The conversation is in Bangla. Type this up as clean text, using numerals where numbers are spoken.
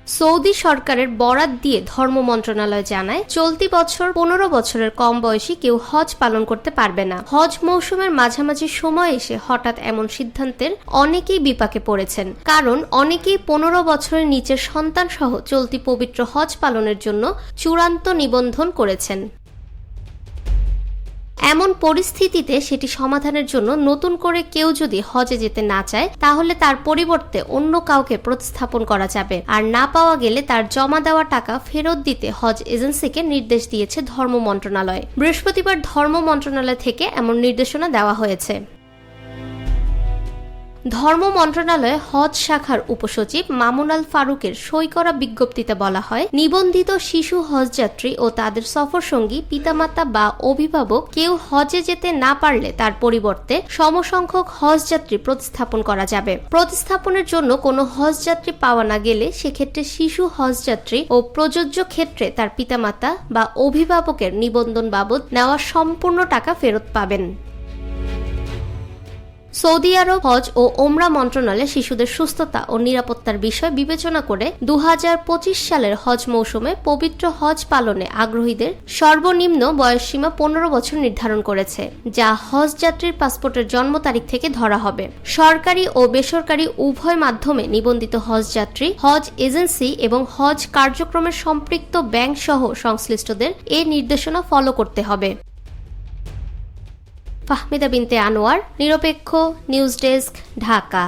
সৌদি সরকারের বরাত দিয়ে ধর্ম মন্ত্রণালয় জানায়, চলতি বছর 15 বছরের কম বয়সী কেউ হজ পালন করতে পারবে না। হজ মৌসুমের মাঝামাঝি সময় এসে হঠাৎ এমন সিদ্ধান্তের অনেকেই বিপাকে পড়েছেন, কারণ অনেকেই 15 বছরের নিচের সন্তান সহ চলতি পবিত্র হজ পালনের জন্য চূড়ান্ত নিবন্ধন করেছেন। এমন পরিস্থিতিতে সেটি সমাধানের জন্য নতুন করে কেউ যদি হজে যেতে না চায়, তাহলে তার পরিবর্তে অন্য কাউকে প্রতিস্থাপন করা যাবে, আর না পাওয়া গেলে তার জমা দেওয়া টাকা ফেরত দিতে হজ এজেন্সিকে নির্দেশ দিয়েছে ধর্ম মন্ত্রণালয়। বৃহস্পতিবার ধর্ম মন্ত্রণালয় থেকে এমন নির্দেশনা দেওয়া হয়েছে। ধর্ম মন্ত্রণালয় হজ শাখার উপসচিব মামুন আল ফারুকের সই করা বিজ্ঞপ্তিতে বলা হয়, নিবন্ধিত শিশু হজযাত্রী ও তাদের সফরসঙ্গী পিতামাতা বা অভিভাবক কেউ হজে যেতে না পারলে তার পরিবর্তে সমসংখ্যক হজযাত্রী প্রতিস্থাপন করা যাবে। প্রতিস্থাপনের জন্য কোনো হজযাত্রী পাওয়া না গেলে সেক্ষেত্রে শিশু হজযাত্রী ও প্রযোজ্য ক্ষেত্রে তার পিতামাতা বা অভিভাবকের নিবন্ধন বাবদ নেওয়া সম্পূর্ণ টাকা ফেরত পাবেন। সৌদি আরব হজ ও ওমরা মন্ত্রণালয় শিশুদের সুস্থতা ও নিরাপত্তার বিষয় বিবেচনা করে 2025 সালের হজ মৌসুমে পবিত্র হজ পালনে আগ্রহীদের সর্বনিম্ন বয়সসীমা 15 বছর নির্ধারণ করেছে, যা হজ যাত্রীর পাসপোর্টের জন্ম তারিখ থেকে ধরা হবে। সরকারি ও বেসরকারি উভয় মাধ্যমে নিবন্ধিত হজ যাত্রী, হজ এজেন্সি এবং হজ কার্যক্রমের সম্পৃক্ত ব্যাংক সহ সংশ্লিষ্টদের এ নির্দেশনা ফলো করতে হবে। ফাহমিদা বিনতে আনোয়ার, নিরপেক্ষ নিউজ ডেস্ক, ঢাকা।